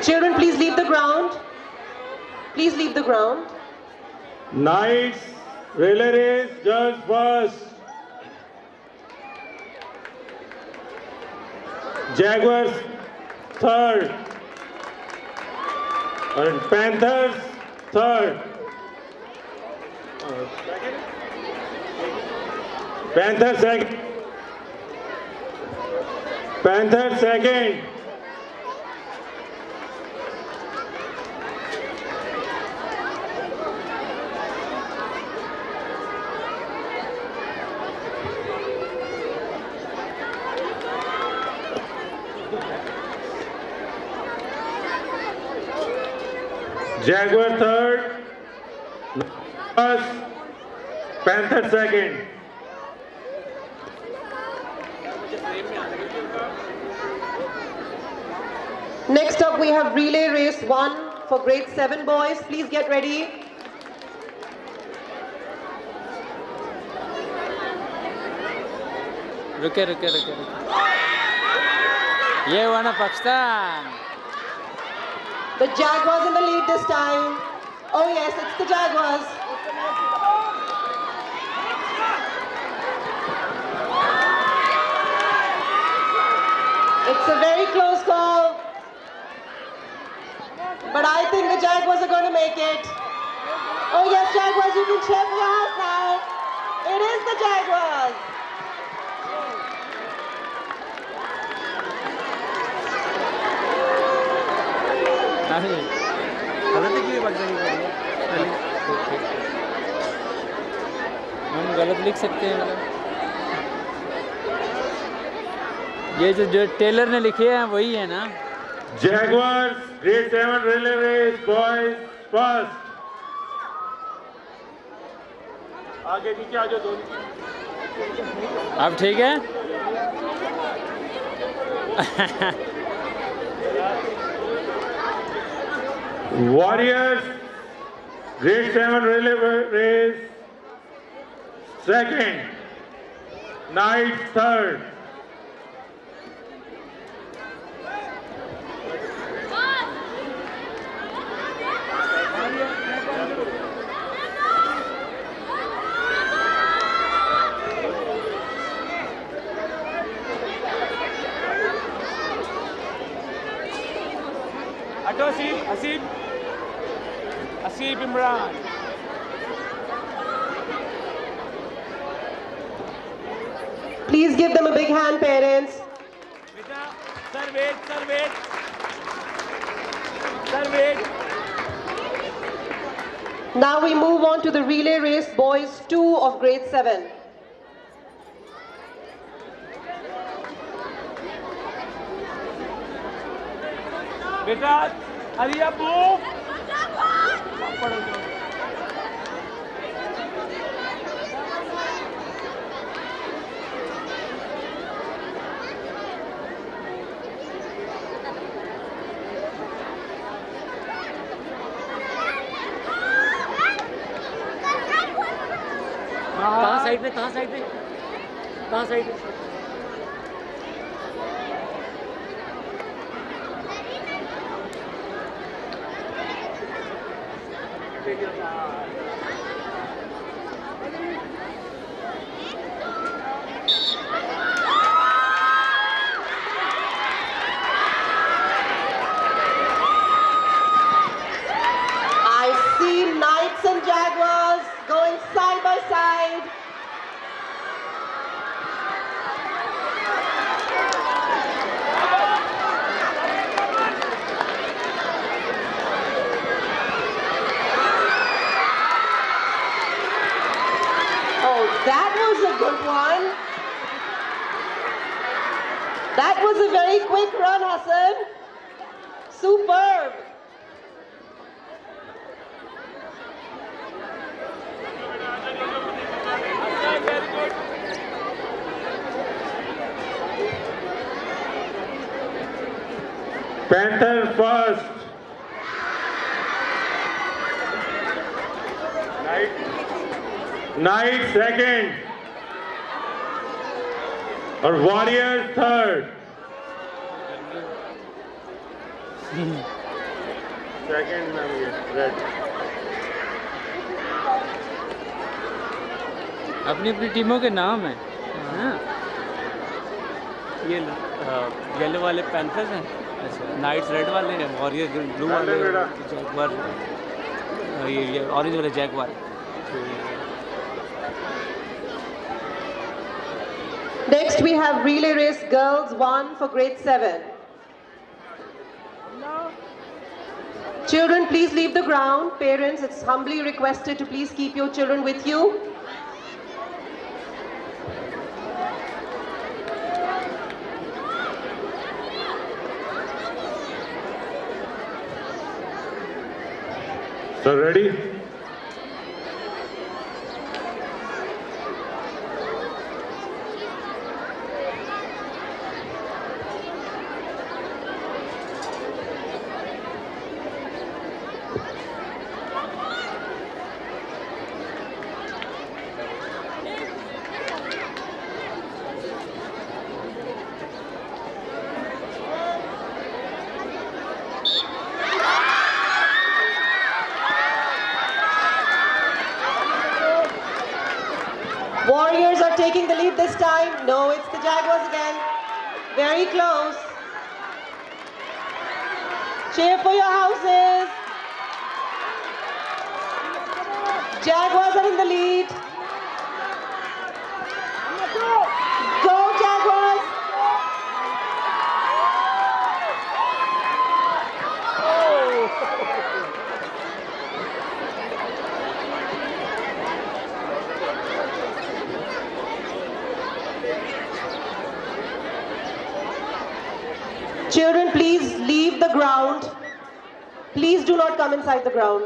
Children, please leave the ground. Please leave the ground. Knights, relay race, girls first. Jaguars, third. And Panthers, third. Panthers second. Panthers second. Jaguar third, first, Panther second. Next up we have relay race 1 for grade 7 boys. Please get ready. रुके रुके रुके ये हुआ ना Pakistan. The Jaguars in the lead this time. Oh yes, it's the Jaguars. It's a very close call. But I think the Jaguars are going to make it. Oh yes, Jaguars, you can cheer for your house now. It is the Jaguars. हम गलत लिख सकते हैं मतलब ये जो Taylor ने लिखे हैं वही है ना. Jaguars, grade 7 relay race, boys first. आगे नीचे आ जाओ दोनों. अब ठीक है. Warriors, grade 7 relay race, second. Knights, third. Asib Imran. Please give them a big hand, parents. Serve it, serve it. Serve it. Now we move on to the relay race boys 2 of grade 7. Beta, hurry up, move. कहाँ side पे कहाँ side पे कहाँ side पे That was a very quick run, Hassan. Superb. Panther first. Knight second. Or Warriors third. Second red. अपनी अपनी टीमों के नाम हैं। हाँ। ये येलो वाले पैंथर्स हैं, नाइट्स रेड वाले हैं, वॉरियर्स ब्लू वाले, जैगवार ये ऑरेंज वाले Jaguar. Next we have relay race girls 1 for grade 7. Children, please leave the ground. Parents, it's humbly requested to please keep your children with you. So ready? Warriors are taking the lead this time. No, it's the Jaguars again. Very close. Cheer for your houses. Jaguars are in the lead. Go Jaguars. Children, please leave the ground. Please do not come inside the ground.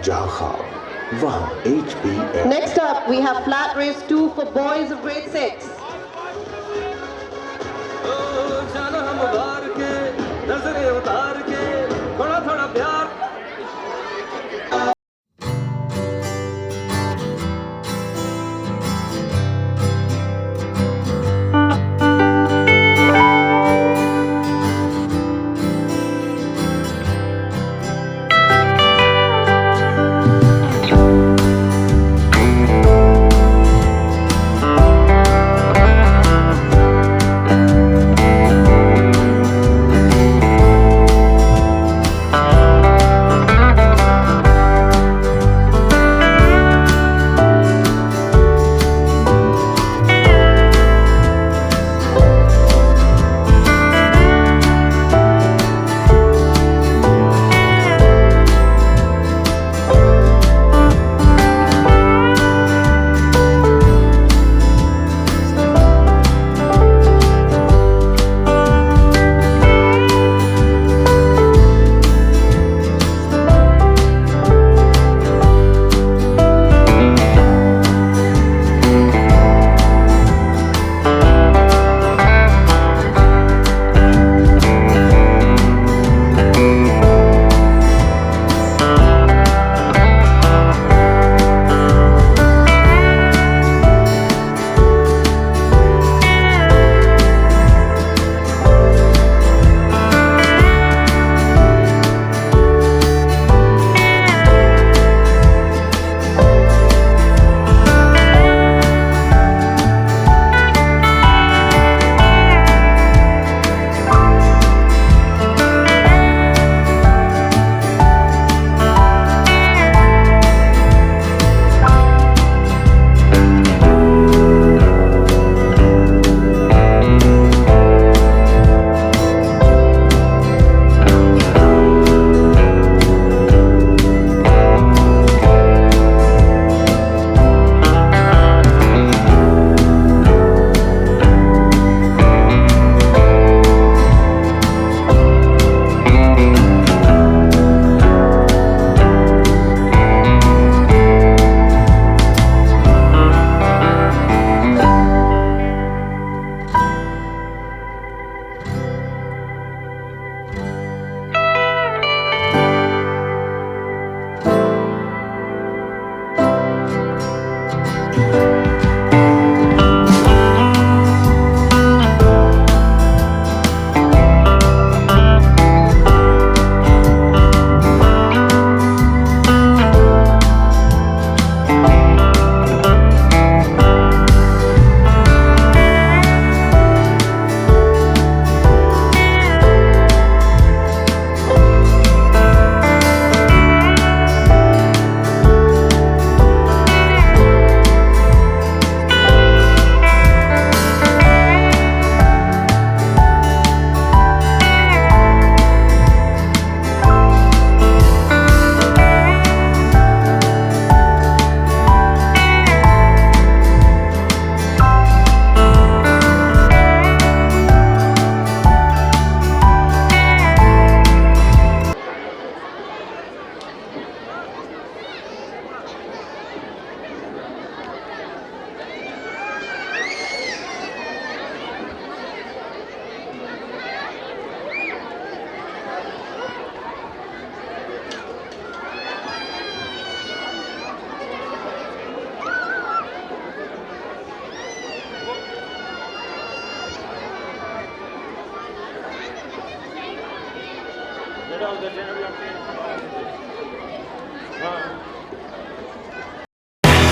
जहाँ ख्वाब वहाँ HPS। Next up, we have flat race 2 for boys of grade 6.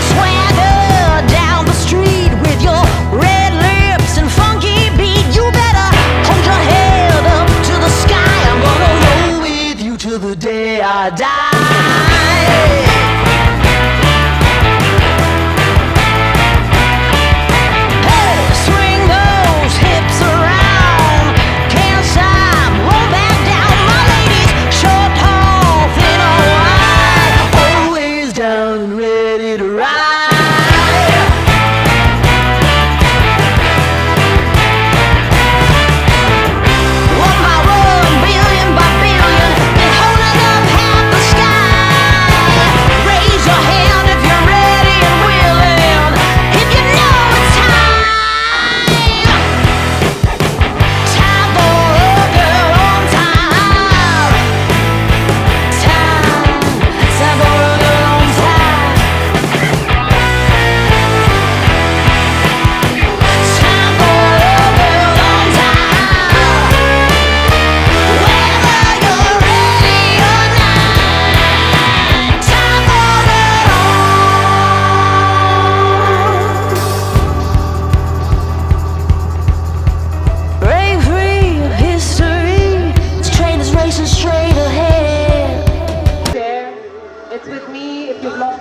Swagger down the street with your red lips and funky beat. You better hold your head up to the sky. I'm gonna roll with you till the day I die.